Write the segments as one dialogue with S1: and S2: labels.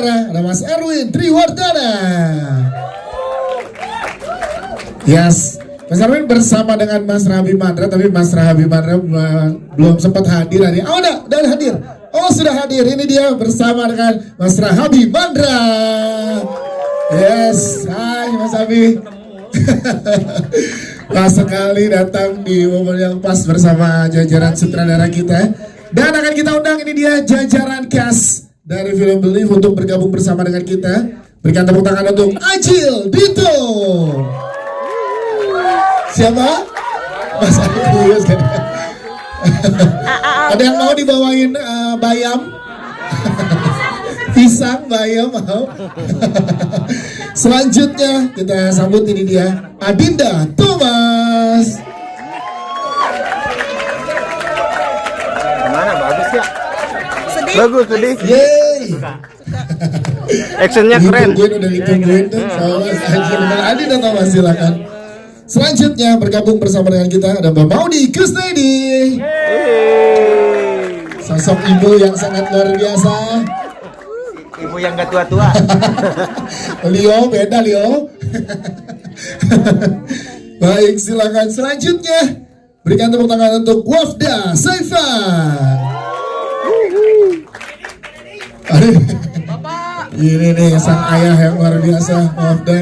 S1: Utara ada Mas Erwin Triwardana. Yes, Mas Erwin bersama dengan Mas Rabi Mandra, tapi Mas Rabi Mandra belum sempat hadir hari. Oh, udah hadir. Oh, sudah hadir. Ini dia bersama dengan Mas Rabi Mandra. Yes, hai Mas Rabi. Pas sekali datang di momen yang pas bersama jajaran sutradara kita. Dan akan kita undang, ini dia jajaran cast dari film Believe untuk bergabung bersama dengan kita. Berikan tepuk tangan untuk Acil Dito. Siapa? Mas Agus kan? Ada yang mau dibawain bayam? Pisang, bayam mau? Selanjutnya kita sambut, ini dia Adinda Thomas.
S2: Gimana, bagus ya?
S3: Sedih.
S2: Bagus, sedih.
S1: Yeay.
S2: Actionnya keren.
S1: Udah ditungguin tuh. Adinda Thomas, silakan. Selanjutnya bergabung bersama dengan kita ada Mbak Maudi Kusnedi. Sosok ibu yang sangat luar biasa.
S2: Ibu yang gak tua-tua.
S1: Leo, beda Leo. Baik, silakan. Selanjutnya berikan tepuk tangan untuk Wafda Saifan. Ini nih sang ayah yang luar biasa, Wafda.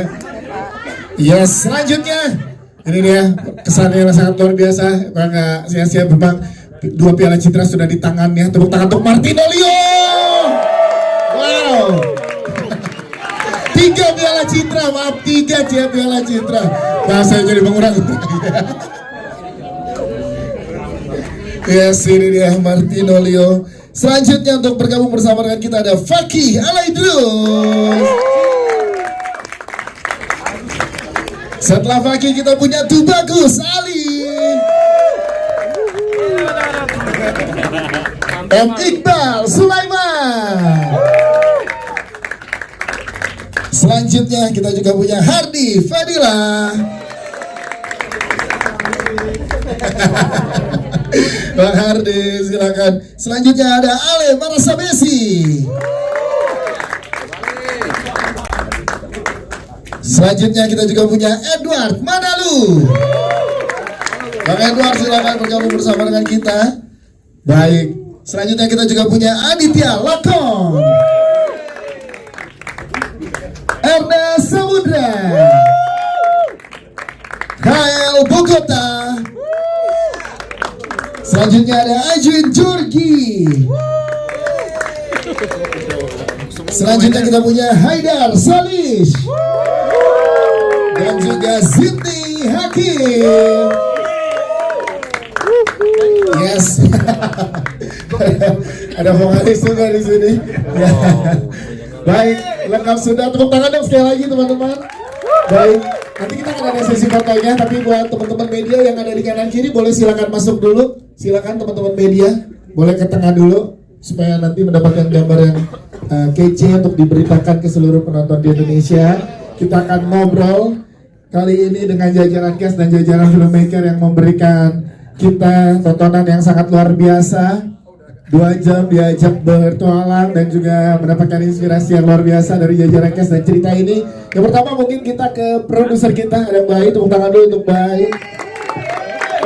S1: Yes, selanjutnya ini dia kesannya yang sangat luar biasa. Nggak sia-sia, memang 2 piala citra sudah di tangannya. Tepuk tangan untuk Martino Leo. Wow. 3 piala citra, maaf 3 piala citra. Bahasa jadi mengurang. Yes, ini dia Martino Leo. Selanjutnya untuk bergabung bersama dengan kita ada Fakih Alaidrus. Setelah Fakih kita punya Tubagus Ali. M. Iqbal Sulaiman. Selanjutnya kita juga punya Hardi Fadila. Bang Hardi, silakan. Selanjutnya ada Ale Marasabesi. Selanjutnya kita juga punya Edward Manalu. Bang Edward, silakan bergabung bersama dengan kita. Baik, selanjutnya kita juga punya Aditya Lakon, Ernest Samudra, Kyle Bogota. Selanjutnya ada Ajwin Jorgi. Selanjutnya kita punya Haidar Salish dan juga Siti Hakim. Yes. Ada vokalis juga di sini. Ya. Baik, lengkap sudah. Tepuk tangan dong sekali lagi teman-teman. Baik, nanti kita akan ada sesi fotonya, tapi buat teman-teman media yang ada di kanan kiri boleh silakan masuk dulu. Silakan teman-teman media boleh ke tengah dulu supaya nanti mendapatkan gambar yang kece untuk diberitakan ke seluruh penonton di Indonesia. Kita akan ngobrol kali ini dengan jajaran cast dan jajaran filmmaker yang memberikan kita tontonan yang sangat luar biasa. 2 jam diajak bertualang dan juga mendapatkan inspirasi yang luar biasa dari jajaran cast dan cerita ini. Yang pertama mungkin kita ke produser kita, ada Mbak Ai. Tepuk tangan dulu untuk Mbak Ai.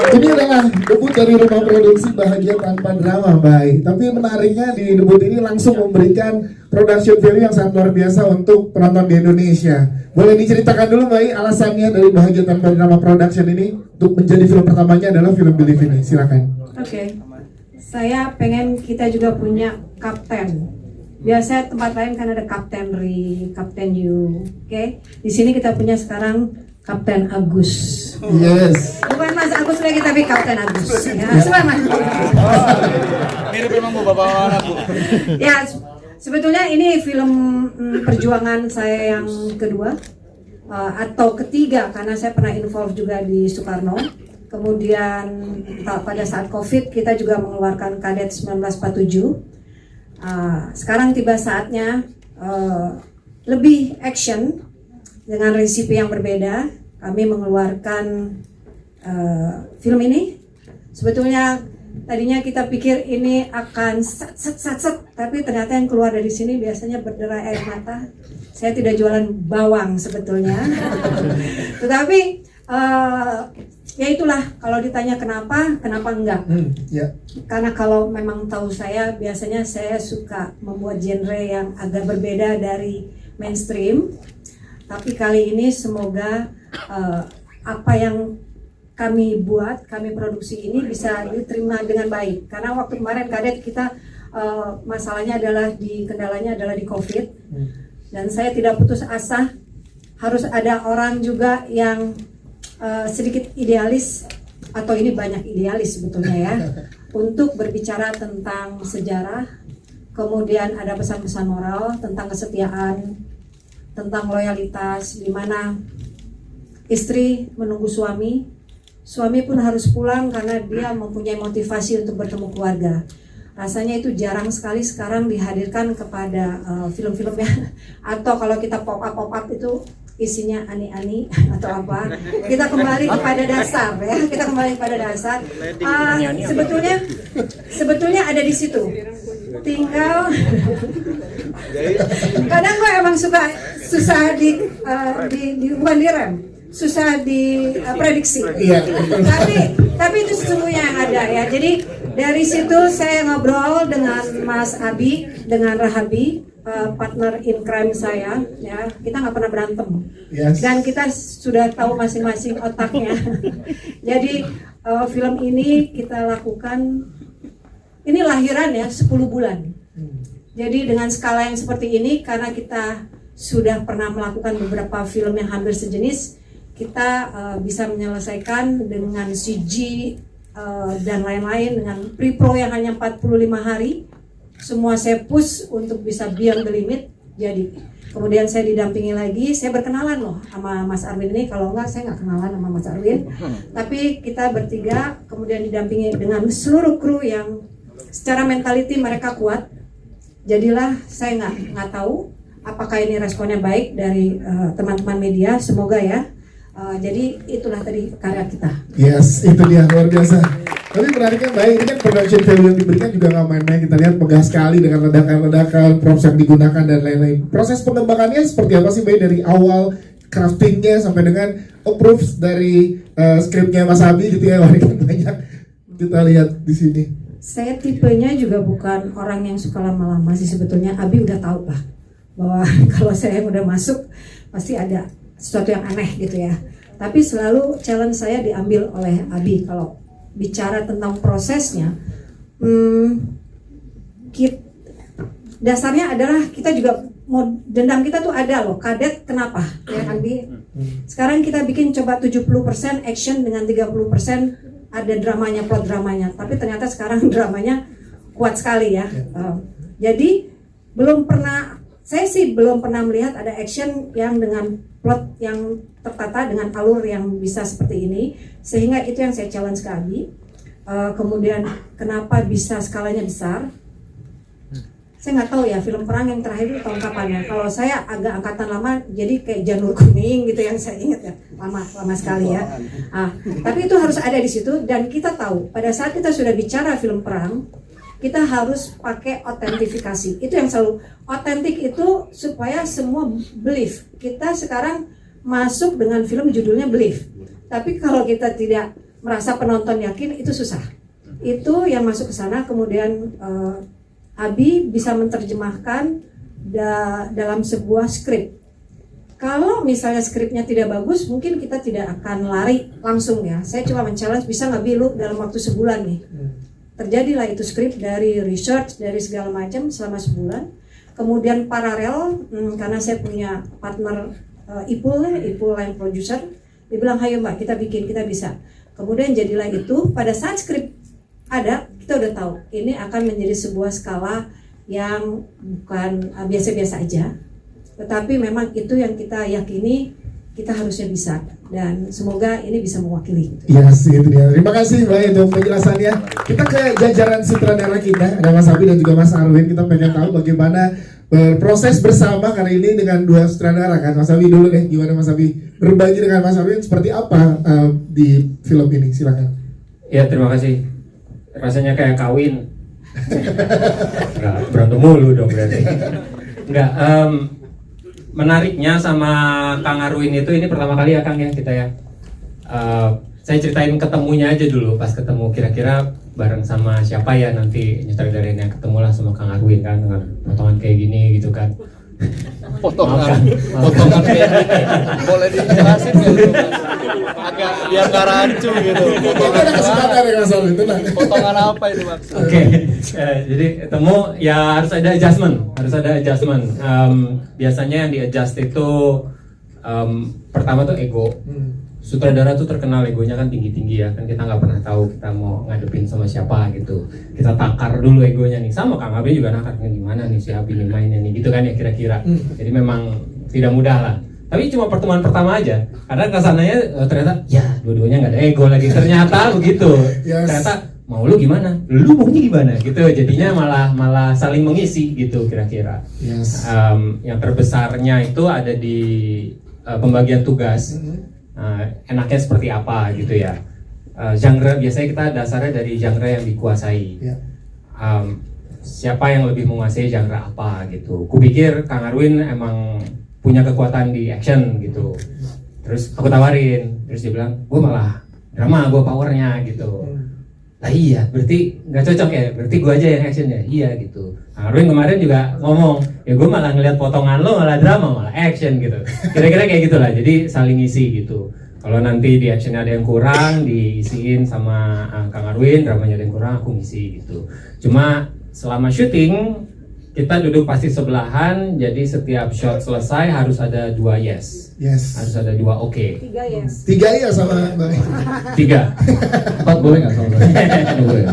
S1: Ini adalah debut dari rumah produksi Bahagia Tanpa Drama, Mbak Ai. Tapi menariknya di debut ini langsung memberikan production value yang sangat luar biasa untuk penonton di Indonesia. Boleh diceritakan dulu Mbak Ai alasannya dari Bahagia Tanpa Drama Production ini untuk menjadi film pertamanya adalah film Believe ini. Silakan.
S3: Oke. Saya pengen kita juga punya kapten. Biasa tempat lain kan ada Kapten Ri, Kapten Yu. Oke. Di sini kita punya sekarang Kapten Agus.
S1: Yes.
S3: Bukan Mas Agus lagi tapi Kapten Agus. Ya, selamat.
S2: Mirip memang Bu Bapak anakku.
S3: Ya, sebetulnya ini film perjuangan saya yang kedua atau ketiga karena saya pernah involve juga di Soekarno. Kemudian pada saat COVID kita juga mengeluarkan Kadet 1947. Sekarang tiba saatnya lebih action dengan resipi yang berbeda. Kami mengeluarkan film ini. Sebetulnya Tadinya kita pikir ini akan set, tapi ternyata yang keluar dari sini biasanya berderai air mata. Saya tidak jualan bawang sebetulnya, tetapi ya itulah, kalau ditanya kenapa enggak?
S1: Ya.
S3: Karena kalau memang tahu saya, biasanya saya suka membuat genre yang agak berbeda dari mainstream. Tapi kali ini semoga apa yang kami buat, kami produksi ini bisa diterima dengan baik. Karena waktu kemarin kadet kita masalahnya adalah kendalanya adalah di COVID. Dan saya tidak putus asa, harus ada orang juga yang sedikit idealis, atau ini banyak idealis sebetulnya ya, untuk berbicara tentang sejarah, kemudian ada pesan-pesan moral tentang kesetiaan, tentang loyalitas, di mana istri menunggu suami pun harus pulang karena dia mempunyai motivasi untuk bertemu keluarga. Rasanya itu jarang sekali sekarang dihadirkan kepada film-filmnya, atau kalau kita pop up itu isinya ani-ani atau apa. Kita kembali kepada dasar ya, kita kembali kepada dasar. Sebetulnya ada di situ. Tinggal kadang gue emang susah bukan direm, susah diprediksi.
S1: Iya.
S3: Tapi itu sesungguhnya yang ada ya. Jadi dari situ saya ngobrol dengan Mas Abi, dengan Rahabi, partner in crime saya, ya. Kita nggak pernah berantem.
S1: Yes.
S3: Dan kita sudah tahu masing-masing otaknya. Jadi film ini kita lakukan, ini lahiran ya 10 bulan. Jadi dengan skala yang seperti ini, karena kita sudah pernah melakukan beberapa film yang hampir sejenis, kita bisa menyelesaikan dengan CG dan lain-lain, dengan pre-pro yang hanya 45 hari. Semua saya push untuk bisa beyond the limit. Jadi kemudian saya didampingi lagi, saya berkenalan loh sama Mas Arwin ini. Kalau enggak saya nggak kenalan sama Mas Arwin. Tapi kita bertiga kemudian didampingi dengan seluruh kru yang secara mentality mereka kuat. Jadilah saya nggak tahu apakah ini responnya baik dari teman-teman media, semoga ya. Jadi itulah tadi karya kita.
S1: Yes, itu dia, luar biasa. Tapi menariknya baik, ini kan production value yang diberikan juga nggak main-main. Kita lihat megah sekali dengan ledakan-ledakan, props yang digunakan dan lain-lain. Proses pengembangannya seperti apa sih Bay, dari awal craftingnya sampai dengan approve dari skripnya Mas Abi gitu ya. Wah, ini kan banyak kita lihat di sini.
S3: Saya tipenya juga bukan orang yang suka lama-lama sih sebetulnya. Abi udah tahu lah bahwa kalau saya udah masuk pasti ada sesuatu yang aneh gitu ya. Tapi selalu challenge saya diambil oleh Abi. Kalau bicara tentang prosesnya, dasarnya adalah kita juga mau, dendam kita tuh ada loh, kadet kenapa ya Abi. Sekarang kita bikin coba 70% action dengan 30% ada dramanya, plot dramanya. Tapi ternyata sekarang dramanya kuat sekali ya. Jadi saya sih belum pernah melihat ada action yang dengan plot yang tertata dengan alur yang bisa seperti ini, sehingga itu yang saya challenge ke Abi. Kemudian kenapa bisa skalanya besar? Saya nggak tahu ya, film perang yang terakhir itu tahun kapan ya. Kalau saya agak angkatan lama, jadi kayak Janur Kuning gitu yang saya ingat ya, lama sekali ya. Tapi itu harus ada di situ, dan kita tahu pada saat kita sudah bicara film perang, kita harus pakai otentifikasi. Itu yang selalu otentik itu supaya semua believe. Kita sekarang masuk dengan film judulnya Believe. Tapi kalau kita tidak merasa penonton yakin, itu susah. Itu yang masuk ke sana. Kemudian Abi bisa menerjemahkan dalam sebuah skrip. Kalau misalnya skripnya tidak bagus, mungkin kita tidak akan lari langsung ya. Saya cuma men-challenge, bisa nggak Bi lu dalam waktu sebulan nih. Terjadilah itu skrip dari research, dari segala macam selama sebulan. Kemudian paralel, karena saya punya partner Ipul line producer, dia bilang, ayo Mbak, kita bikin, kita bisa. Kemudian jadilah itu, pada saat skrip ada, kita udah tahu ini akan menjadi sebuah skala yang bukan biasa-biasa aja, tetapi memang itu yang kita yakini kita harusnya bisa, dan semoga ini bisa mewakili.
S1: Yes, itu dia. Terima kasih Mbak untuk penjelasannya. Kita ke jajaran sutradara kita, ada Mas Abi dan juga Mas Arwin. Kita pengen tahu bagaimana proses bersama kali ini dengan dua sutradara kan. Mas Abi dulu deh, gimana Mas Abi berbagi dengan Mas Arwin seperti apa di film ini? Silakan.
S4: Ya, terima kasih. rasanya kayak kawin. Nggak, berantem mulu dong berarti. Nggak, menariknya sama Kang Arwin itu ini pertama kali ya Kang ya kita ya. Saya ceritain ketemunya aja dulu, pas ketemu kira-kira bareng sama siapa ya nanti nyutradarain yang ketemu lah sama Kang Arwin kan dengan potongan kayak gini gitu kan.
S2: Potongan kayak gini. Boleh dijelasin nggak itu, Mas? Agak biar nggak rancu gitu.
S1: Itu ada kesempatan ya Mas Alvin, tenang.
S2: Potongan apa itu maksudnya?
S4: Oke, jadi ketemu ya harus ada adjustment. Biasanya yang di adjust itu pertama tuh ego. Sutradara tuh terkenal egonya kan tinggi-tinggi ya, kan kita nggak pernah tahu kita mau ngadepin sama siapa gitu. Kita takar dulu egonya nih, sama Kang Abi juga nakarnya gimana nih si Abi nih mainnya nih gitu kan ya kira-kira. Jadi memang tidak mudah lah. Tapi cuma pertemuan pertama aja, karena kesananya ternyata ya dua-duanya nggak ada ego lagi. Ternyata begitu.
S1: Yes.
S4: Ternyata mau lu gimana? Lu maunya gimana? Gitu. Jadinya malah saling mengisi gitu kira-kira.
S1: Yes.
S4: Yang terbesarnya itu ada di pembagian tugas. Enaknya seperti apa gitu ya. Genre biasanya kita dasarnya dari genre yang dikuasai.
S1: Ya.
S4: Siapa yang lebih menguasai genre apa gitu. Kupikir Kang Arwin emang punya kekuatan di action gitu. Terus aku tawarin, terus dia bilang, gue malah drama, gue powernya gitu. Lah iya, berarti nggak cocok ya, berarti gue aja yang action ya, iya gitu. Kang Arwin kemarin juga ngomong, ya gue malah ngeliat potongan lo malah drama, malah action gitu. Kira-kira kayak gitulah, jadi saling isi gitu. Kalau nanti di actionnya ada yang kurang, diisiin sama Kang Arwin, dramanya ada yang kurang, aku ngisi gitu. Cuma selama syuting, kita duduk pasti sebelahan, jadi setiap shot selesai harus ada 2 yes.
S1: Yes.
S4: Harus ada 2 oke.
S3: 3 yes.
S1: 3 ya sama Bang.
S4: 3.
S5: 4 boleh nggak sama saya? Boleh.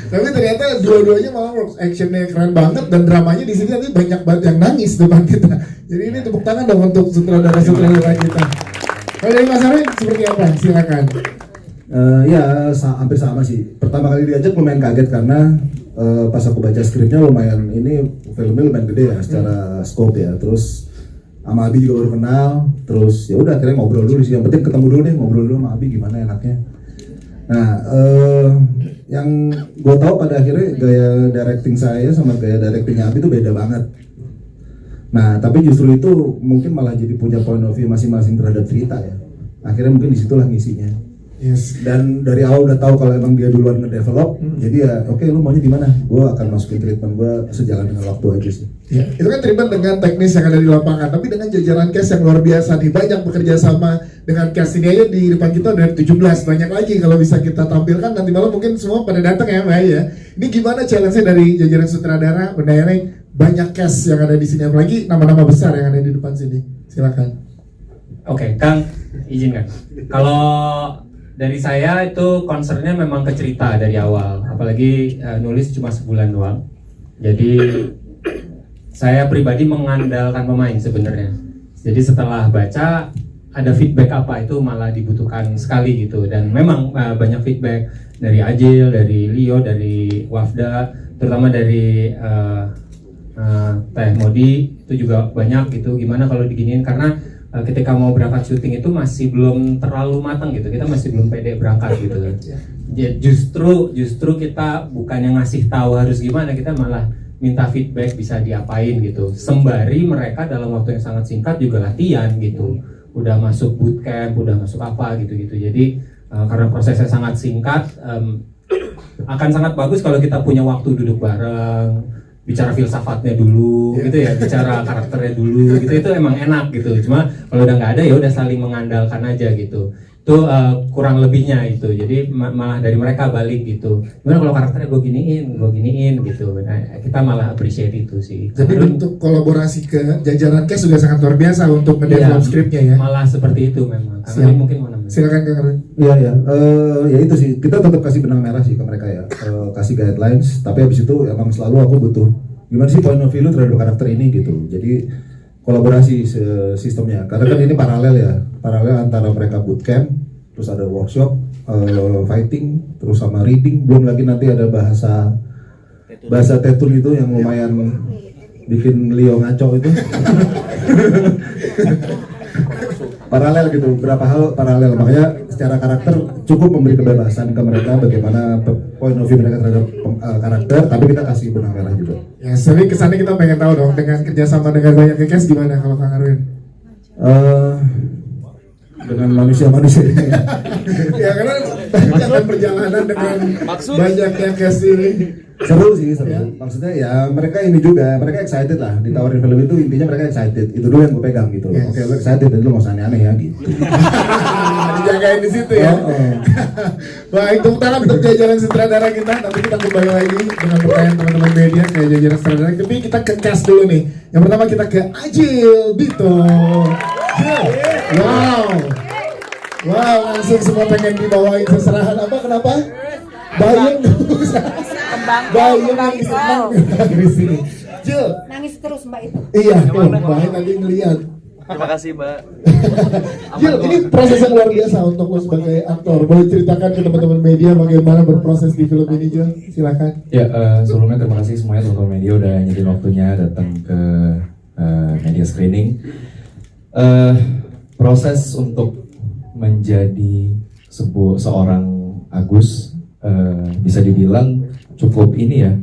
S1: Tapi ternyata dua-duanya malah works actionnya keren banget dan dramanya di sini nanti banyak banget yang nangis depan kita. Jadi ini tepuk tangan dong untuk sutradara-sutradara kita. Kalau dari Mas Arwin seperti apa? Silakan.
S5: Hampir sama sih. Pertama kali diajak lumayan kaget karena pas aku baca skripnya lumayan ini filmnya lumayan gede ya secara scope ya. Terus sama Abi juga baru kenal. Terus ya udah akhirnya ngobrol dulu sih. Yang penting ketemu dulu deh, ngobrol dulu sama Abi gimana enaknya. Nah, yang gue tahu pada akhirnya gaya directing saya sama gaya directingnya Abi itu beda banget. Nah, tapi justru itu mungkin malah jadi punya point of view masing-masing terhadap cerita ya. Akhirnya mungkin disitulah ngisinya.
S1: Yes.
S5: Dan dari awal udah tahu kalau emang dia duluan ngedevelop, jadi ya oke, lu maunya gimana? Gue akan masukin treatment gue sejalan dengan waktu aja sih.
S1: Ya, itu kan treatment dengan teknis yang ada di lapangan, tapi dengan jajaran cast yang luar biasa nih, banyak bekerja sama dengan cast ini aja di depan kita dari 17, banyak lagi kalau bisa kita tampilkan nanti malam mungkin semua pada datang ya Mbak ya. Ini gimana challenge-nya dari jajaran sutradara, mendayangi banyak cast yang ada di sini, apalagi nama-nama besar yang ada di depan sini. Silakan.
S4: Oke, Kang, izinkan. Kalau dari saya itu concernnya memang ke cerita dari awal, apalagi nulis cuma sebulan doang. Jadi saya pribadi mengandalkan pemain sebenarnya. Jadi setelah baca ada feedback apa itu malah dibutuhkan sekali gitu. Dan memang banyak feedback dari Ajil, dari Leo, dari Wafda, terutama dari Teh Modi itu juga banyak gitu. Gimana kalau diginiin, karena ketika mau berangkat syuting itu masih belum terlalu matang gitu, kita masih belum pede berangkat gitu. Ya, justru kita bukannya ngasih tahu harus gimana, kita malah minta feedback bisa diapain gitu. Sembari mereka dalam waktu yang sangat singkat juga latihan gitu, udah masuk bootcamp, udah masuk apa gitu. Jadi karena prosesnya sangat singkat, akan sangat bagus kalau kita punya waktu duduk bareng, bicara filsafatnya dulu gitu ya, bicara karakternya dulu gitu, itu emang enak gitu. Cuma kalau udah nggak ada ya udah saling mengandalkan aja gitu. Itu kurang lebihnya itu. Jadi malah dari mereka balik gitu, gimana kalau karakternya gue giniin gitu. Nah, kita malah appreciate itu sih.
S1: Jadi bentuk kolaborasi ke jajaran cast juga sangat luar biasa untuk mendevelop skripnya ya.
S4: Malah seperti itu memang. Karena ini mungkin mana.
S1: Silakan Kang Arwin.
S5: Iya ya, ya itu sih, kita tetap kasih benang merah sih ke mereka ya, kasih guidelines. Tapi habis itu emang selalu aku butuh gimana sih point of view lu terhadap karakter ini gitu. Jadi kolaborasi sistemnya, karena kan ini paralel antara mereka bootcamp, terus ada workshop, fighting, terus sama reading, belum lagi nanti ada bahasa tetun itu yang lumayan bikin Leo ngaco itu. Paralel gitu, berapa hal paralel, makanya secara karakter cukup memberi kebebasan ke mereka bagaimana point of view mereka terhadap karakter, tapi kita kasih benang merah juga.
S1: Ya, tapi kesannya kita pengen tahu dong dengan kerjasama dengan banyak cast gimana kalau Kang Arwin?
S5: Dengan manusia-manusia ini.
S1: Ya karena banyak perjalanan dengan banyaknya cast ini.
S5: Seru sih, seru. Maksudnya ya mereka ini juga, mereka excited lah ditawarin film itu, intinya mereka excited. Itu dulu yang gue pegang gitu loh.
S1: Yes.
S5: Oke, lo excited, jadi lo nggak usah aneh-aneh ya gitu.
S1: Dijagain di situ ya. Baik, tepuk tangan untuk jajaran sutradara kita. Nanti kita kembali lagi dengan pertanyaan teman-teman media ke jajaran sutradara. Tapi kita ke cast dulu nih. Yang pertama kita ke Ajil Bito. Wow. Wow, langsung semua pengen dibawain seserahan apa? Kenapa? Bayang Bayang nangis senang di sini. Jil,
S3: Nangis terus Mbak itu.
S1: iya, Bayang lagi ngeliat.
S2: Terima kasih, Mbak.
S1: Jil, ini proses yang luar biasa untuk lo sebagai aktor. Boleh ceritakan ke teman-teman media bagaimana berproses di film ini, Jil? Silakan.
S6: Ya, sebelumnya terima kasih semuanya teman-teman media udah nyediain waktunya datang ke media screening. Proses untuk menjadi seorang Agus bisa dibilang cukup ini ya,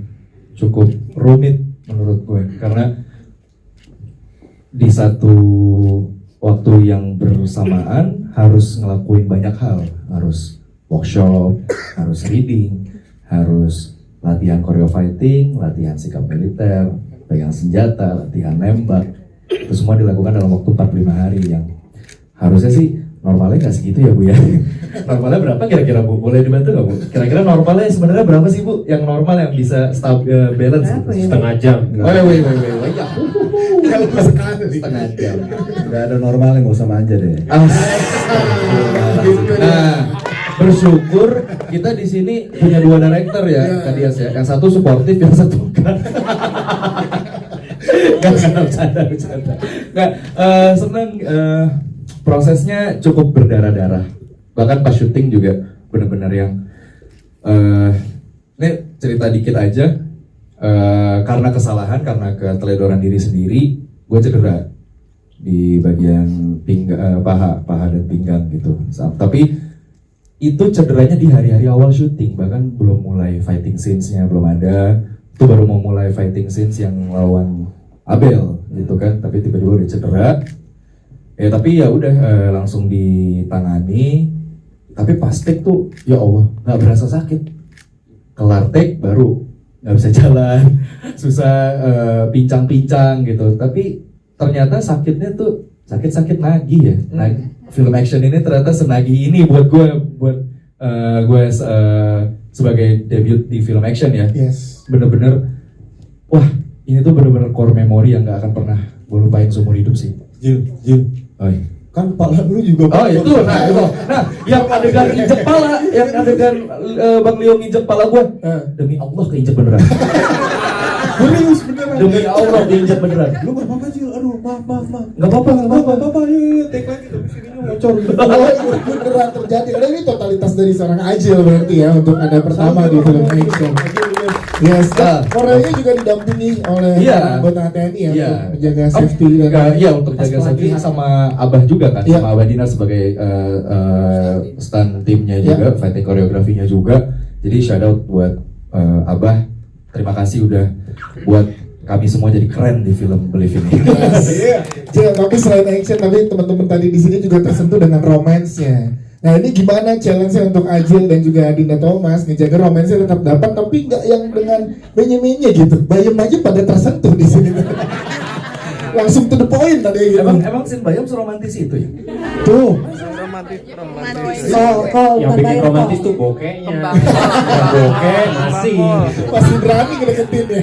S6: cukup rumit menurut gue, karena di satu waktu yang bersamaan harus ngelakuin banyak hal, harus workshop, harus reading, harus latihan choreo fighting, latihan sikap militer, pegang senjata, latihan nembak. Itu semua dilakukan dalam waktu 45 hari yang harusnya sih normalnya nggak segitu ya Bu ya. Normalnya berapa kira-kira Bu? Boleh dibantu nggak Bu? Kira-kira normalnya sebenarnya berapa sih Bu? Yang normal yang bisa balance gitu?
S3: Berapa ya?
S4: Setengah jam.
S6: Woi, ya.
S1: Jauh sekali.
S6: Setengah jam.
S5: Nggak ada normalnya, nggak usah manja deh.
S6: Nah, bersyukur kita di sini punya dua director ya, Kak Dias ya. Yang satu suportif, yang satu enggak. Enggak bercanda. Enggak, senang prosesnya cukup berdarah-darah. Bahkan pas syuting juga benar-benar yang ini cerita dikit aja. Karena kesalahan, karena keteledoran diri sendiri, gue cedera di bagian paha dan pinggang gitu. Tapi itu cederanya di hari-hari awal syuting, bahkan belum mulai fighting scenes-nya, belum ada. Itu baru mau mulai fighting scenes yang lawan Abel gitu kan, tapi tiba-tiba udah cedera. Tapi ya udah langsung ditangani. Tapi pas take tuh ya Allah nggak berasa sakit. Kelar take baru nggak bisa jalan, susah pincang-pincang gitu. Tapi ternyata sakitnya tuh sakit-sakit nagih ya. Nah, film action ini ternyata senagih ini buat gue sebagai debut di film action ya.
S1: Yes.
S6: Bener-bener, wah ini tuh bener-bener core memory yang nggak akan pernah gue lupain seumur hidup sih.
S5: Jil,
S6: Oi.
S5: kan pala lu juga.
S6: Oh itu, nah yang adegan injek pala, yang adegan Bang Leo nginjek pala gue, demi Allah keinjek beneran.
S1: Serius beneran.
S6: Demi Allah keinjek beneran.
S5: Lu nggak apa-apa Jil, aduh maaf.
S6: Nggak apa-apa.
S5: Iya, take lagi tuh, sininya ngocor.
S1: Beneran terjadi. Karena ini totalitas dari seorang Ajil berarti ya untuk ada pertama di film action. Yes, Koreanya juga didampingi oleh anggota TNI ya untuk menjaga safety dan
S6: untuk jaga safety sama Abah juga kan, sama Abah Dinar sebagai stunt timnya juga, fighting koreografinya juga. Jadi shout out buat Abah, terima kasih udah buat kami semua jadi keren di film Believe ini.
S1: Iya, tapi selain action, tapi teman-teman tadi di sini juga tersentuh dengan romansnya. Nah ini gimana challenge-nya untuk Ajil dan juga Dinda Thomas ngejaga romansnya tetap dapat tapi nggak yang dengan menye-menye gitu. Bayam aja pada tersentuh di sini. Langsung to the point tadi gitu.
S6: Emang Sin Bayam seromantis itu ya?
S1: Tuh.
S4: Yang bikin romantis tuh bokehnya. Bokeh masih.
S1: Masih berani ngedeketin ya.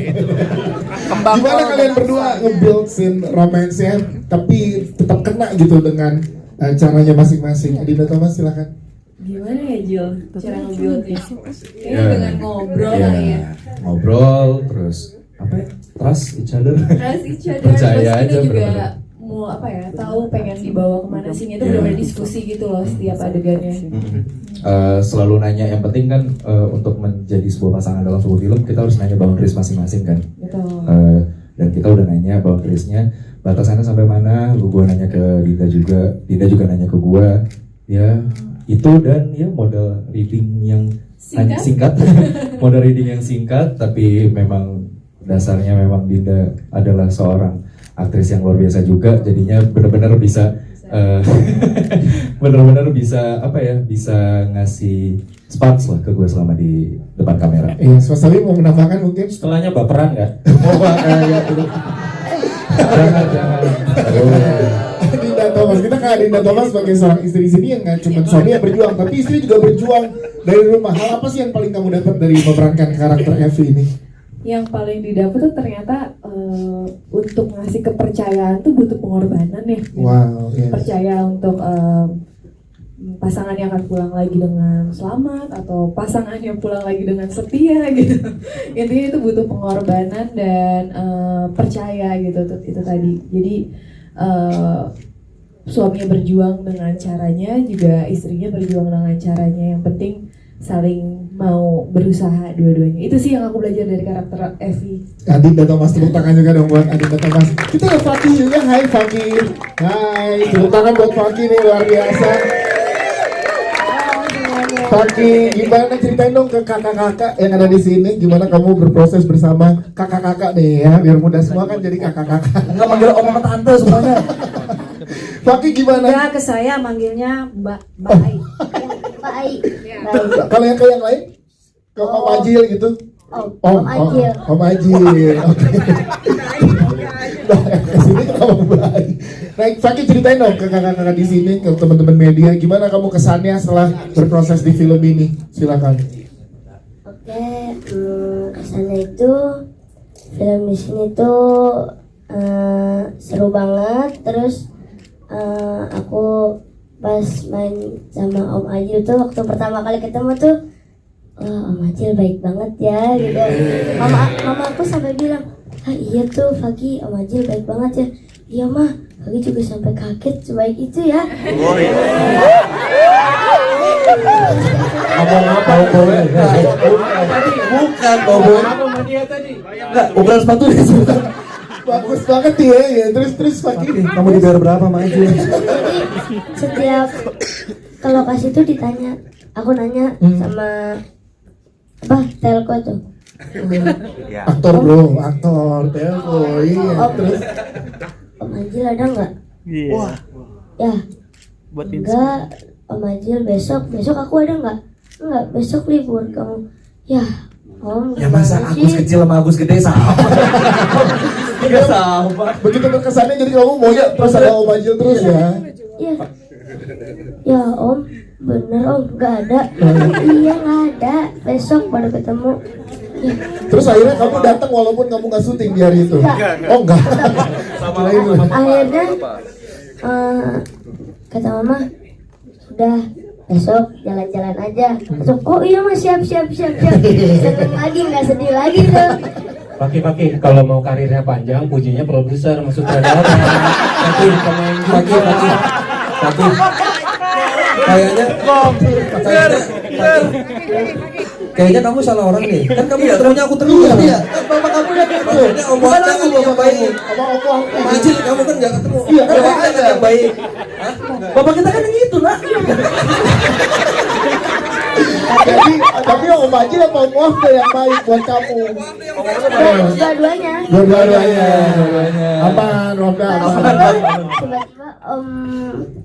S1: Gimana kalian berdua nge-build scene romansnya tapi tetap kena gitu dengan caranya masing-masing. Dinda Thomas silakan.
S7: Gimana ya Jil cara nge-buildnya? Kayaknya dengan ngobrol kali ya.
S6: Ngobrol terus apa ya? Trust each other.
S7: Trust each other.
S6: Percaya
S7: Terus
S6: aja
S7: kita juga
S6: bener-bener.
S7: mau apa ya, tahu pengen dibawa kemana sih, itu benar-benar diskusi gitu loh setiap adegannya.
S6: Selalu nanya, yang penting kan untuk menjadi sebuah pasangan dalam sebuah film kita harus nanya boundaries masing-masing kan.
S7: Betul.
S6: Dan kita udah nanya boundariesnya batasannya sampai mana, gua nanya ke Dinda juga nanya ke gua. Ya itu dan ya model reading yang
S7: Singkat?
S6: model reading yang singkat, tapi memang dasarnya memang Dinda adalah seorang aktris yang luar biasa juga, jadinya benar-benar bisa benar-benar bisa apa ya, bisa ngasih sparks lah ke gue selama di depan kamera.
S1: Iya, Mas Sabi mau menambahkan mungkin?
S4: Setelahnya baperan nggak?
S1: Ya,
S6: Jangan.
S1: Dinda Thomas, kita ke Dinda Thomas sebagai seorang istri di sini yang nggak cuma suami yang berjuang, tapi istri juga berjuang dari rumah. Hal apa sih yang paling kamu dapat dari memerankan karakter Evi ini?
S7: Yang paling didapat tuh ternyata untuk ngasih kepercayaan tuh butuh pengorbanan ya.
S1: Wow, yes.
S7: Percaya untuk pasangannya akan pulang lagi dengan selamat atau pasangannya pulang lagi dengan setia gitu. Intinya itu butuh pengorbanan dan percaya gitu itu tadi. Jadi suaminya berjuang dengan caranya, juga istrinya berjuang dengan caranya. Yang penting saling mau berusaha dua-duanya. Itu sih yang aku belajar dari karakter Evi.
S1: Adinda Thomas, tepuk tangan juga dong buat Adinda Thomas. Kita ada Fakih juga, hai Fakih. Hai, tepuk tangan buat Fakih nih, luar biasa. Fakih, gimana ceritain dong ke kakak-kakak yang ada di sini, gimana kamu berproses bersama kakak-kakak nih ya, biar mudah semua kan jadi kakak-kakak.
S2: Enggak manggil om sama tante semuanya.
S1: Fakih gimana?
S3: Ya ke saya manggilnya Mbak Baik.
S8: Baik.
S1: Kalau yang ke yang lain? Ke Om Ajil gitu?
S8: Om Ajil.
S1: Om Ajil, oke. Nah, kesini kenapa baik? Nah, Fakih ceritain dong ke kakak-kakak di sini, ke teman-teman media, gimana kamu kesannya setelah berproses di film ini? Silakan.
S8: Oke, kesannya itu film di sini tuh seru banget. Terus aku pas main sama Om Ajil tuh waktu pertama kali ketemu tuh, wah, Om Ajil baik banget ya gitu. Mama aku sampai bilang, ah iya tuh Fakih, Om Ajil baik banget ya. Iya mah, Fakih juga sampai kaget sebaik itu ya.
S2: Ngomong apa boleh? Bukan boleh. Enggak, ukuran sepatu dia sebutan.
S1: Bagus banget ya. Terus Fakih.
S2: Kamu dibayar berapa sama Ajil?
S8: Jadi setiap ke lokasi tuh ditanya, aku nanya sama apa telco tuh.
S1: Aktor bro, aktor, telco, iya. Terus
S8: Om Ajil ada nggak?
S2: Wah.
S8: Ya. Enggak, Om Ajil besok aku ada nggak? Enggak, besok libur kamu. Ya, Om.
S2: Ya masa
S8: gimana
S2: Agus
S8: sih?
S2: kecil sama Agus gede sama. Enggak sama.
S1: begitu berkesannya jadi kamu maunya terus ada Om Ajil terus ya.
S8: Iya. Ya Om, bener Om, nggak ada. Iya nggak ada. Besok baru ketemu. Ya.
S1: Terus akhirnya kamu datang walaupun kamu nggak syuting di hari itu. Oh enggak.
S8: Akhirnya kata Mama, sudah besok jalan-jalan aja. Besok, oh iya Mas, siap. Seneng lagi, nggak sedih lagi tuh.
S4: Fakih, kalau mau karirnya panjang, pujinya produser, maksud sutradara. Fakih.
S2: Kayaknya kamu salah orang nih. Kan kamu ketemunya aku terus. Iya. Kan bapak kamu yang gitu. Bukan aku yang baik. Om Ajil kamu kan nggak ketemu. Iya kan bapak yang baik. Bapak kita kan yang gitu nak.
S1: Tapi Om Ajil apa Om Wafda yang baik buat kamu?
S8: Dua-duanya.
S1: Dua-duanya. Aman, Wafda.
S8: Tiba-tiba Om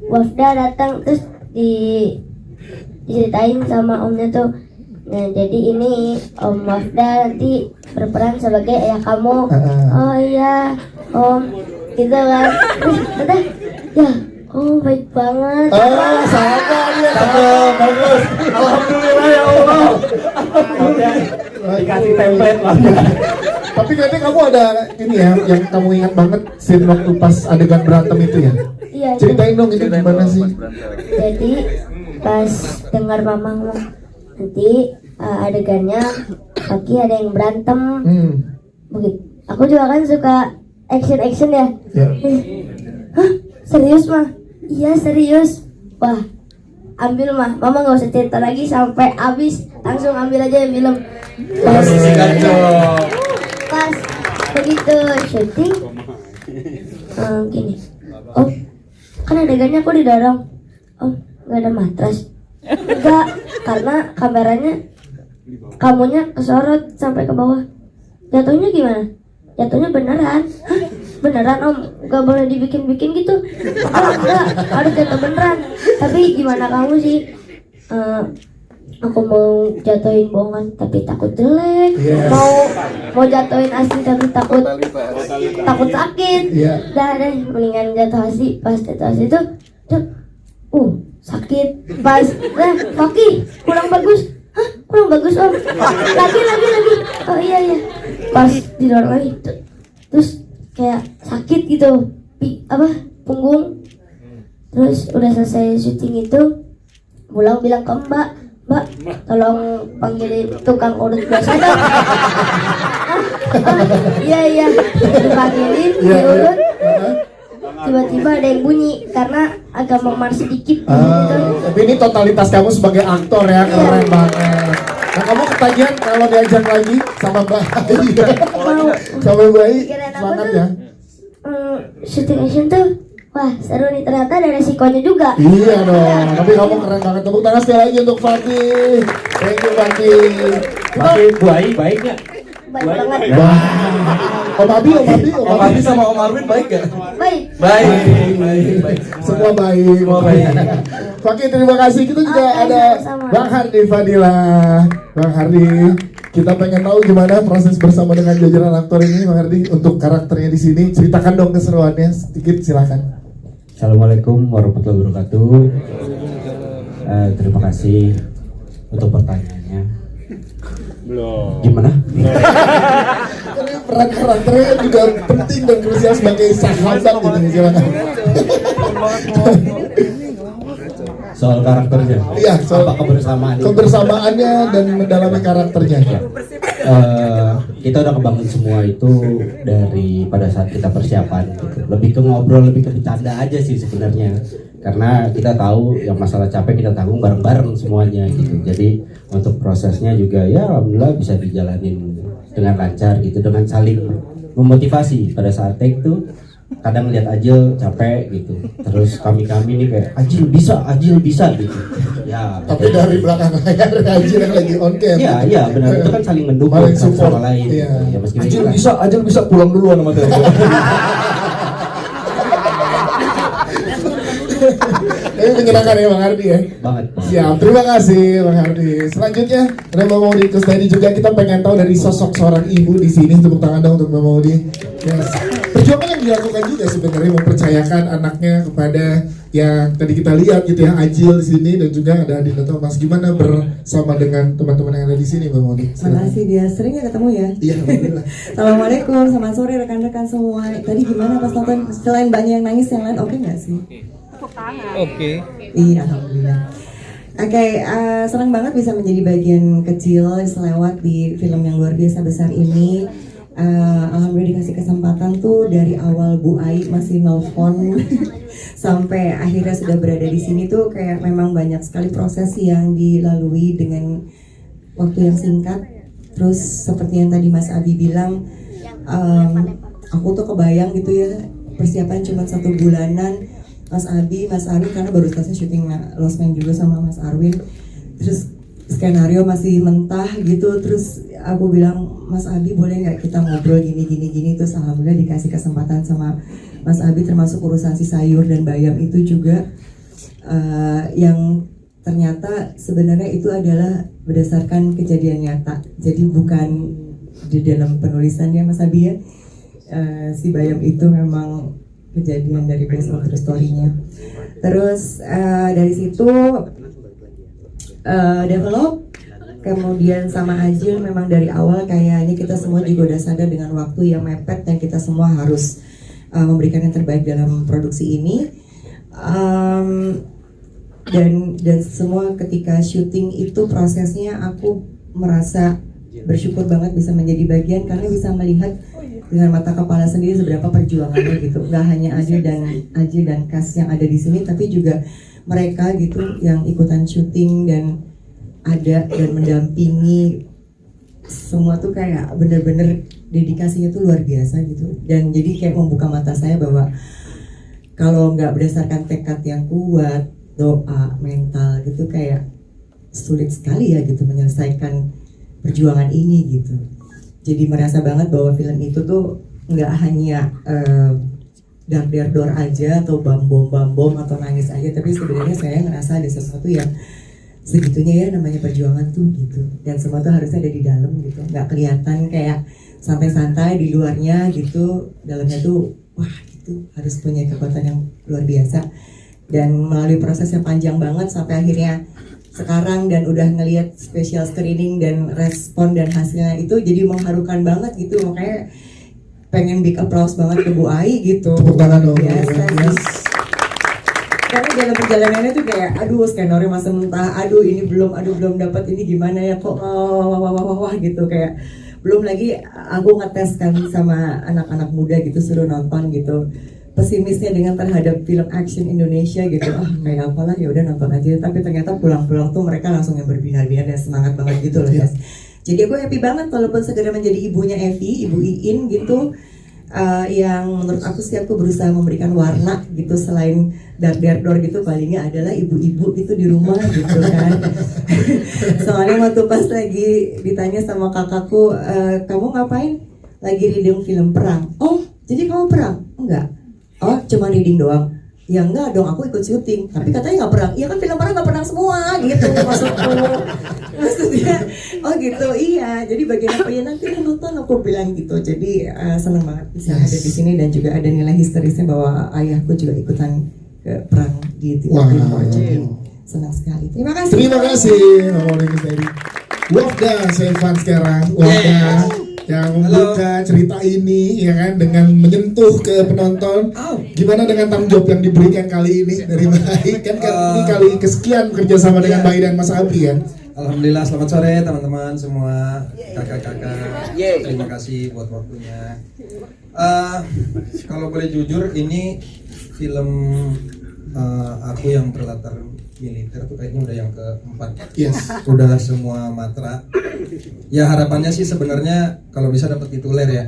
S8: Wafda datang terus diceritain sama Omnya tuh. Nah jadi ini Om Wafda nanti berperan sebagai ayah kamu. Oh iya Om, gitu kan. Terus kata, ya oh baik banget.
S1: Sama dia. Bagus. Alhamdulillah ya Allah.
S4: Dikasih template lah.
S1: Tapi kayaknya kamu ada ini ya, yang kamu ingat banget scene waktu pas adegan berantem itu ya.
S8: Iya.
S1: Ceritain dong itu gimana sih?
S8: Jadi pas dengar Mama ngomong nanti adegannya Fakih ada yang berantem. Begitu. Aku juga kan suka action ya. Hah? Serius mah? Iya serius. Wah, ambil mah. Mama nggak usah cerita lagi sampai habis. Langsung ambil aja yang film. Pas begitu syuting, gini. Oh, kan adegannya aku didorong. Oh, nggak ada matras. Enggak, karena kameranya kamunya kesorot sampai ke bawah. Jatuhnya gimana? Jatuhnya beneran. Hah? Beneran om? Gak boleh dibikin-bikin gitu. Enggak, harus jatuh beneran. Tapi gimana kamu sih? Aku mau jatuhin bohongan tapi takut jelek. Mau jatuhin asli tapi takut sakit. Dah mendingan jatuh asli. Pas jatuh asli tuh sakit. Pas Faki kurang bagus. Hah? Kurang bagus om. Lagi. Oh iya. Pas di luar lagi terus kayak sakit gitu. Punggung. Terus udah selesai syuting itu, pulang bilang ke Mbak, tolong panggilin tukang urut biasa dong. Iya. Dipanggilin, diurut. Tiba-tiba ada yang bunyi karena agak memar sedikit.
S1: Tapi ini totalitas kamu sebagai aktor ya, keren banget. Nah kamu ketagihan kalau diajak lagi sama Mbak sama Mbak semangat ya.
S8: Shooting action tuh wah seru nih, ternyata ada resikonya juga.
S1: Iya dong, tapi kamu keren banget. Tepuk tangan sekali lagi untuk Fatih. Thank you Fatih.
S4: Fatih, Bu Ai baik nggak?
S8: Baik banget.
S1: Om Abi
S2: sama Om Arwin baik gak?
S8: Baik.
S1: Semua baik. Fakih terima kasih. Kita juga ada Bang Hardi Fadila. Bang Hardi, kita pengen tahu gimana proses bersama dengan jajaran aktor ini, Bang Hardi, untuk karakternya di sini. Ceritakan dong keseruannya sedikit, silakan.
S9: Assalamualaikum warahmatullahi wabarakatuh. Terima kasih untuk pertanyaannya.
S10: Belum.
S9: Gimana?
S1: Peran karakternya juga penting dan krusial sebagai sahabat gitu, silakan.
S9: Soal karakternya.
S1: Iya, soal
S9: kebersamaannya
S1: dan mendalami karakternya.
S9: Kita udah kebangun semua itu dari pada saat kita persiapan gitu. Lebih ke ngobrol, lebih ke bercanda aja sih sebenarnya. Karena kita tahu yang masalah capek kita tanggung bareng-bareng semuanya gitu. Jadi untuk prosesnya juga ya alhamdulillah bisa dijalanin dengan lancar gitu, dengan saling memotivasi. Pada saat take tuh kadang lihat Ajil capek gitu, terus kami nih kayak Ajil bisa gitu ya.
S1: Tapi dari belakang layar Ajil yang lagi on cam.
S9: Iya benar, itu kan saling mendukung satu sama lain. Ya,
S2: Ajil bisa pulang duluan sama Teo.
S1: Ini menyenangkan ya Bang Hardi ya.
S9: Banget.
S1: Siap, terima kasih Bang Hardi. Selanjutnya ada Mbak Maudi Kusnadi juga. Kita pengen tahu dari sosok seorang ibu di sini. Tepuk tangan dong untuk Mbak Maudi. Yes. Perjuangan yang dilakukan juga sebenarnya mempercayakan anaknya kepada yang tadi kita lihat gitu ya, Ajil di sini, dan juga ada Adinda Thomas. Gimana bersama dengan teman-teman yang ada di sini Mbak Maudi?
S11: Makasih, dia sering ya ketemu ya.
S1: Iya, alhamdulillah.
S11: Assalamualaikum, selamat sore rekan-rekan semua. Tadi gimana pas nonton, selain banyak yang nangis, yang lain oke nggak sih?
S10: Oke.
S11: Iya, alhamdulillah. Oke, senang banget bisa menjadi bagian kecil selewat di film yang luar biasa besar ini. Alhamdulillah dikasih kesempatan tuh dari awal Bu Ai masih nelfon sampai akhirnya sudah berada di sini tuh kayak memang banyak sekali proses yang dilalui dengan waktu yang singkat. Terus seperti yang tadi Mas Abi bilang, aku tuh kebayang gitu ya, persiapan cuma 1 bulanan. Mas Abi, Mas Arwin karena baru selesai syuting Lost Man juga sama Mas Arwin. Terus skenario masih mentah gitu. Terus aku bilang, Mas Abi boleh nggak kita ngobrol gini. Terus alhamdulillah dikasih kesempatan sama Mas Abi, termasuk urusan si sayur dan bayam itu juga yang ternyata sebenarnya itu adalah berdasarkan kejadian nyata. Jadi bukan di dalam penulisannya Mas Abi ya. Si bayam itu memang kejadian dari based on true story-nya. Terus dari situ develop, kemudian sama Ajil memang dari awal kayaknya kita semua juga udah sadar dengan waktu yang mepet dan kita semua harus memberikan yang terbaik dalam produksi ini. Dan semua ketika syuting itu prosesnya aku merasa bersyukur banget bisa menjadi bagian karena bisa melihat dengan mata kepala sendiri seberapa perjuangannya gitu. Gak hanya Ajil dan cast yang ada di sini, tapi juga mereka gitu yang ikutan syuting dan ada dan mendampingi. Semua tuh kayak bener-bener dedikasinya tuh luar biasa gitu. Dan jadi kayak membuka mata saya bahwa kalau nggak berdasarkan tekad yang kuat, doa, mental gitu, kayak sulit sekali ya gitu menyelesaikan perjuangan ini gitu. Jadi merasa banget bahwa film itu tuh nggak hanya dar-dar-dor aja atau bom atau nangis aja, tapi sebenarnya saya ngerasa ada sesuatu yang segitunya ya namanya perjuangan tuh gitu, dan semua tuh harusnya ada di dalam gitu, nggak kelihatan kayak santai-santai di luarnya gitu, dalamnya tuh wah itu harus punya kekuatan yang luar biasa. Dan melalui proses yang panjang banget sampai akhirnya sekarang dan udah ngelihat special screening dan respon dan hasilnya itu jadi mengharukan banget gitu, makanya pengen big applause banget ke Bu Ai gitu.
S1: Tepuk tangan dong.
S11: Biasa sih. Karena dalam perjalanannya tuh kayak aduh skenario masih mentah, aduh ini belum dapat, ini gimana ya kok wah gitu, kayak belum lagi aku ngetes kan sama anak-anak muda gitu, suruh nonton gitu, pesimisnya dengan terhadap film action Indonesia gitu, kayak apalah ya udah nonton aja, tapi ternyata pulang-pulang tuh mereka langsung yang berbinar-binar dan semangat banget gitu loh guys. Jadi aku happy banget walaupun segera menjadi ibunya Evi, Ibu Iin gitu. Yang menurut aku sih aku berusaha memberikan warna gitu, selain dar-dar-dor gitu palingnya adalah ibu-ibu gitu di rumah gitu kan. Soalnya waktu pas lagi ditanya sama kakakku, kamu ngapain? Lagi reading film perang. Oh jadi kamu perang? Enggak. Oh cuma reading doang. Ya enggak dong, aku ikut syuting. Tapi katanya nggak perang. Iya kan film perang nggak perang semua gitu maksudnya. Oh gitu, iya. Jadi bagian apa ya nanti nonton aku bilang gitu. Jadi seneng banget bisa ada di sini, dan juga ada nilai historisnya bahwa ayahku juga ikutan ke perang di Timor. Jadi senang sekali. Terima kasih.
S1: Terima kasih Mama Dewi. Wafda Sevan sekarang. Wafda yang membuka cerita ini ya kan dengan menyentuh ke penonton. Gimana dengan tanggung jawab yang diberikan kali ini dari Bayi? Kan ini kali kesekian kerjasama dengan Bayi dan Mas Abi kan.
S2: Alhamdulillah, selamat sore teman-teman semua, kakak-kakak. Terima kasih buat waktunya. Kalau boleh jujur, ini film aku yang berlatar militer tuh kayaknya udah yang keempat. Yes. Udah semua matra. Ya harapannya sih sebenarnya kalau bisa dapat tituler ya.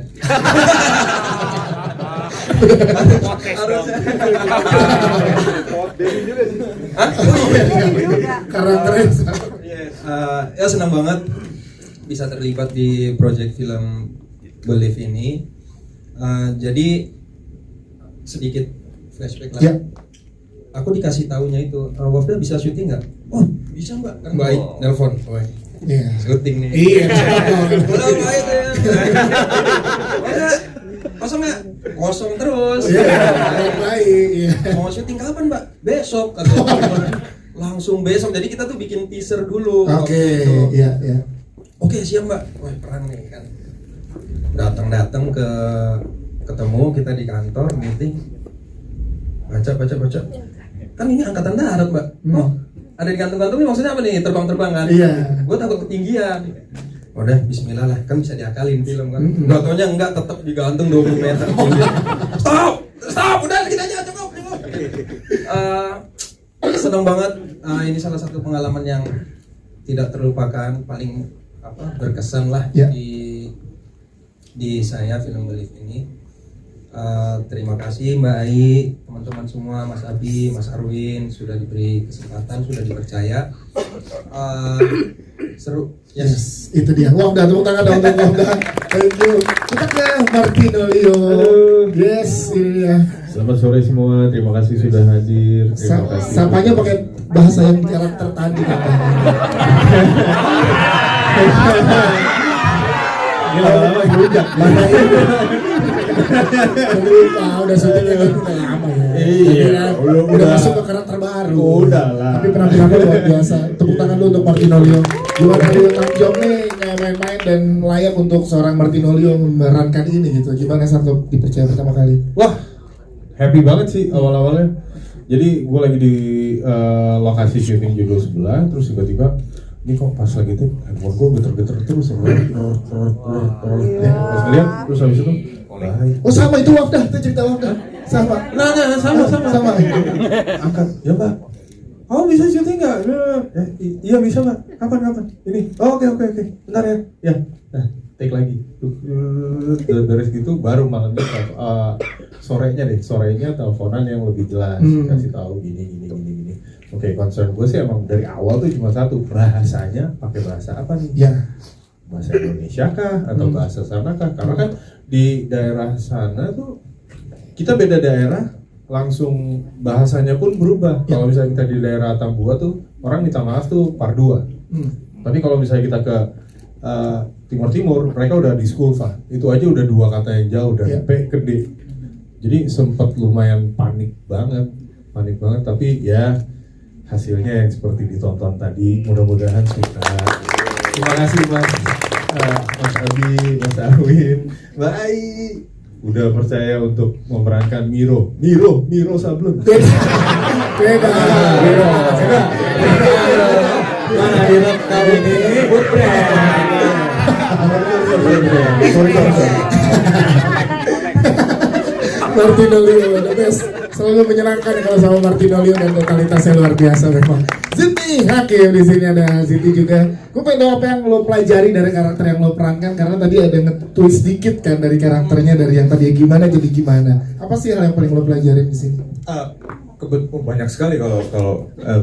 S2: Ya senang banget bisa terlibat di project film Believe ini. Jadi sedikit flashback lagi. Aku dikasih tahunya itu, Wafda bisa syuting nggak? Oh bisa mbak, kan baik, nelpon, syuting nih. Iya. Udah baik ya. Kosong nggak? Kosong terus. Baik. Mau syuting kapan mbak? Besok. Langsung besok. Jadi kita tuh bikin teaser dulu.
S1: Oke. Iya.
S2: Oke siap mbak. Wah perang nih kan. Datang ketemu kita di kantor meeting. Baca. Kan ini angkatan darat mbak. Oh ada di gantung-gantung ini maksudnya apa nih, terbang kan? Iya. Gue takut ketinggian. Udah Bismillah lah, kan bisa diakalin film kan. Gak taunya enggak, tetap digantung 20 meter tinggi. Stop, udah kita aja cukup. Senang banget. Ini salah satu pengalaman yang tidak terlupakan, paling berkesan lah di saya film Believe ini. Terima kasih Mbak Ai, teman-teman semua, Mas Abi, Mas Arwin sudah diberi kesempatan, sudah dipercaya. Seru.
S1: Yes, itu dia. Wafda, tepuk tangan dong untuk Wafda. Thank you. Kita ke Martinolio. Yes, ini dia.
S12: Selamat sore semua, terima kasih sudah hadir. Terima kasih.
S1: Sapanya pakai bahasa yang karakter tadi katanya.
S12: Lama-lama hujat.
S1: Udah syutingnya udah lama ya.
S12: Iya,
S1: udah masuk ke karakter baru.
S12: Udah lah.
S1: Tapi penampilannya luar biasa. Tepuk tangan dulu untuk Martinolio. Gimana dia tanggung jawabnya kayak main-main dan layak untuk seorang Martinolio memerankan ini gitu. Gimana saat dipercaya pertama kali?
S12: Wah, happy banget sih awal-awalnya. Jadi gue lagi di lokasi syuting judul sebelah, terus tiba-tiba ini kok pas lagi tuh handphone gue geter-geter terus pas ngeliat terus habis itu
S1: oh sama itu Wafda, itu cerita Wafda sama. Sama.
S12: Angkat, ya Pak. Kamu bisa syuting nggak? Iya bisa Pak. Kapan? Ini. Oh, oke. Bentar ya. Ya. Nah, take lagi. Beres gitu baru malamnya sorenya teleponan yang lebih jelas, kasih tahu gini. Oke, concern gue sih emang dari awal tuh cuma satu, bahasanya pakai bahasa apa nih?
S1: Ya.
S12: Bahasa Indonesia kah atau bahasa sana kah? Karena kan di daerah sana tuh kita beda daerah, langsung bahasanya pun berubah. Kalau misalnya kita di daerah Tambua tuh orang minta maaf tuh par 2. Tapi kalau misalnya kita ke Timur-Timur, mereka udah di Skulfa. Itu aja udah 2 kata yang jauh dari P ke D. Jadi sempat lumayan panik banget. Tapi ya hasilnya yang seperti ditonton tadi. Mudah-mudahan suka. Terima kasih Mas Abi, Mas Arwin, baik. Udah percaya untuk memerankan Miro Sablon.
S1: Beda.
S2: Mana hidup kali ini Butrek.
S1: Martino Leo, the best. Selalu menyenangkan kalau sama Martino Leo dan totalitasnya luar biasa memang. Ziti Hakim di sini ada Ziti juga. Gue pengen tahu apa yang lo pelajari dari karakter yang lo perankan, karena tadi ada nge-twist dikit kan dari karakternya, dari yang tadi gimana jadi gimana. Apa sih hal yang paling lo pelajari di sini?
S13: Banyak sekali kalau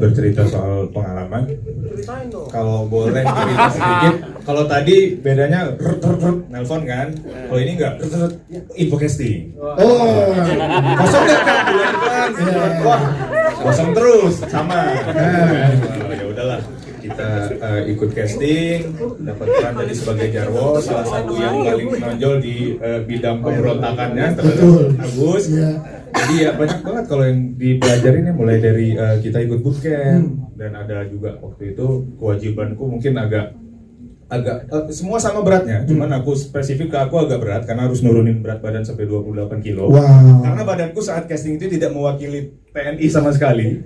S13: bercerita soal pengalaman. Kalau boleh cerita sedikit, kalau tadi bedanya nelpon kan, kalau ini enggak info casting. Kosong nggak kan? Wah, kosong terus sama. Ya udahlah, kita ikut casting, dapat peran tadi sebagai Jarwo, salah satu yang paling menonjol di bidang pemberontakannya, terus Agus. Jadi ya banyak banget kalau yang dipelajarin ya, mulai dari kita ikut bootcamp dan ada juga waktu itu kewajibanku mungkin agak semua sama beratnya, cuman aku spesifik ke aku agak berat karena harus nurunin berat badan sampai 28 kilo. Karena badanku saat casting itu tidak mewakili TNI sama sekali.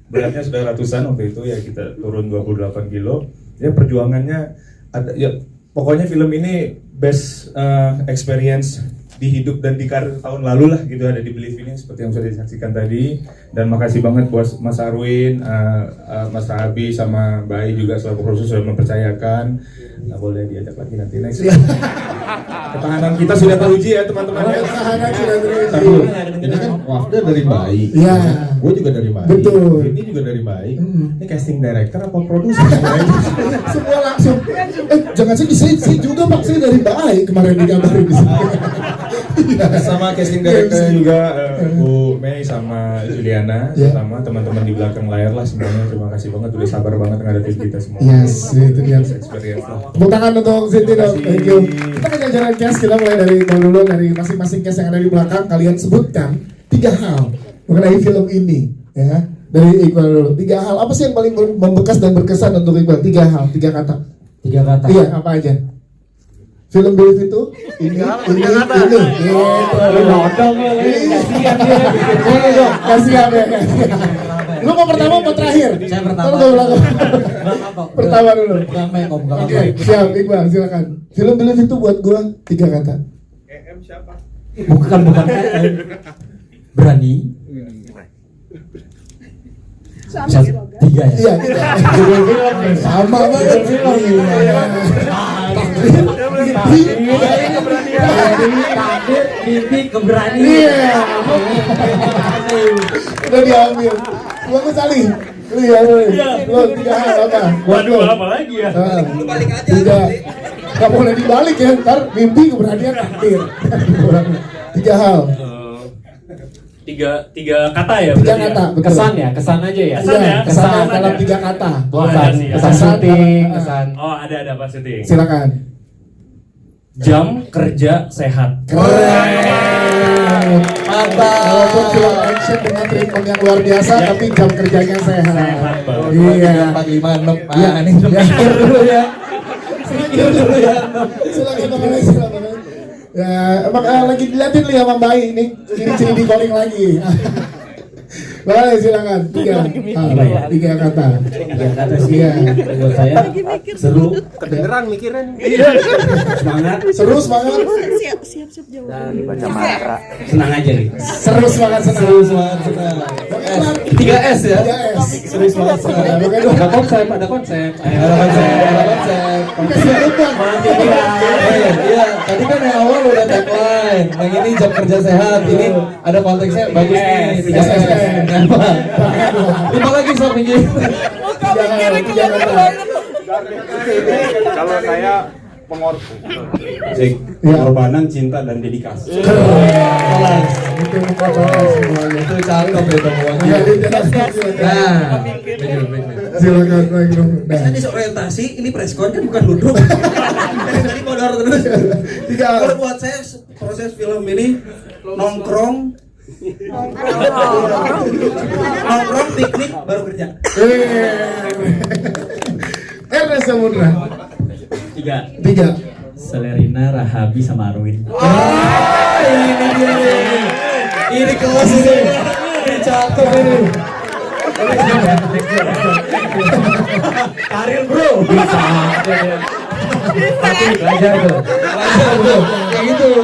S13: Beratnya sudah ratusan waktu itu, ya kita turun 28 kilo. Ya perjuangannya ada, ya pokoknya film ini best experience di hidup dan di karir tahun lalu lah gitu, ada di Believe ini seperti yang sudah disaksikan tadi. Dan makasih banget buat Mas Arwin, Mas Rabi sama Mbak Ai juga selaku produser sudah mempercayakan. Nggak boleh diajak lagi nanti next. Ketahanan kita sudah teruji ya teman-teman.
S1: Ketahanan sudah teruji.
S12: Ini kan Wafda dari Mbak Ai.
S1: Iya.
S12: Gue juga dari Mbak Ai.
S1: Betul.
S12: Ini juga dari Mbak Ai. Ini casting director apa produser?
S1: Semua langsung. Jangan sih, saya juga Pak, saya dari Mbak Ai kemarin dikabarin di sini.
S13: Sama casting director juga Bu Mei sama Juliana, sama teman-teman di belakang layar lah semuanya. Terima kasih banget udah sabar banget ngadepin kita semua.
S1: Yes, itu dia.
S13: Experience lah.
S1: Tepuk tangan untuk Ziti dong, thank you. Kita akan jalan cast, kita mulai dari dulu, dari masing-masing cast yang ada di belakang. Kalian sebutkan 3 hal mengenai film ini, ya. Dari Iqbal dulu, 3 hal apa sih yang paling membekas dan berkesan untuk Iqbal? 3 hal, 3 kata.
S9: 3 kata.
S1: Iya, apa aja? Film Believe itu ini. Kasihan ya. Lu mau pertama mau terakhir?
S2: Saya pertama.
S1: Pertama dulu. Oke, siap Iqbal, silakan. Film Believe itu buat gua 3 kata.
S13: Siapa?
S2: Bukan. Berani. Bisa 3 ya?
S1: Iya, sama banget.
S2: Mimpi keberanian.
S1: Udah diambil. Bagus kali. Iya. Lo 3 hal apa?
S10: Waduh, apa lagi ya?
S11: Lu balik aja.
S1: 3. Gak boleh dibalik ya, ntar mimpi keberanian takdir. 3 hal.
S10: 3 kata ya?
S1: 3 kata, betul.
S4: Kesan ya, kesan aja ya.
S1: Kesan dalam 3 kata.
S4: Kesan syuting, kesan.
S10: Oh, ada pas syuting.
S1: Silakan.
S10: Jam kerja sehat.
S1: Keren. Walaupun film action dengan treatment yang luar biasa, tapi jam kerjanya sehat. Iya.
S2: 456.
S1: Ini mikir dulu ya. Silakan. Ya, emang lagi diliatin nih sama Mbak Ai ini, ciri-ciri di calling lagi. Boleh silakan. 3 kata.
S9: 3 kata sih. Buat saya seru.
S10: Kedengeran mikirnya nih.
S9: Semangat.
S1: Seru semangat.
S11: Siap jawab.
S9: Dan baca mantra. Senang aja nih.
S1: Seru semangat senang.
S2: Senang. Tiga S ya.
S1: 3S.
S2: Serius banget.
S4: Ada konsep, ada konsep.
S2: Ada konsep.
S1: Kasih lubang.
S2: Iya, tadi kan yang awal udah tagline. Yang ini jam kerja sehat. Ini ada konteksnya bagus nih. 3S. Lima lagi sob ini.
S13: Kalau saya
S9: pengorbanan, cinta dan dedikasi.
S1: Itu bukan semuanya.
S2: Itu cakep ya temuannya. Nah,
S1: silakan lagi dong.
S2: Saya disorientasi, ini preskon kan bukan duduk. Dari tadi modal terus. Kalau buat saya proses film ini nongkrong, piknik, baru kerja.
S1: Ernest Samudra.
S10: 3.
S1: 3.
S10: Selerina, Rahabi, sama Arwin.
S2: Ini dia nih. Ini kelas ini. Ini cakep ini.
S10: Karir bro.
S4: Belajar tuh.
S2: Kayak gitu.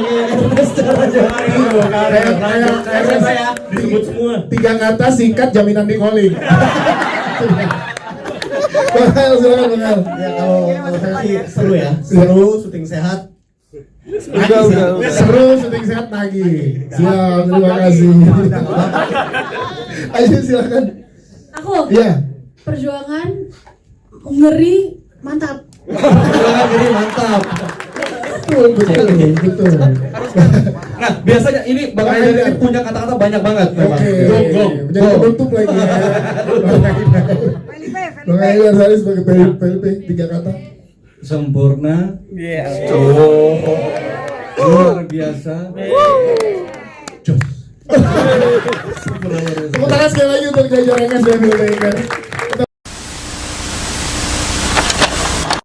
S1: Kayak
S10: Disebut semua.
S1: 3 kata singkat jaminan di calling. Bakal silakan Bakal.
S5: Ya kalau saya sih seru ya, seru, syuting sehat.
S1: Udah. Seru, syuting sehat lagi. Siap, terima kasih. Ayo silakan.
S7: Aku.
S1: Iya.
S7: Perjuangan ngeri mantap.
S2: Perjuangan diri mantap.
S1: Betul.
S2: Nah, biasanya ini Bang Haidar ini punya kata-kata banyak banget memang.
S1: Oke. Jadi bentuk lagi ya. Bang Haidar saya sebagai PLP 3 kata.
S9: Sempurna.
S2: Luar biasa.
S1: Tepuk tangan sekali lagi untuk jajarannya saya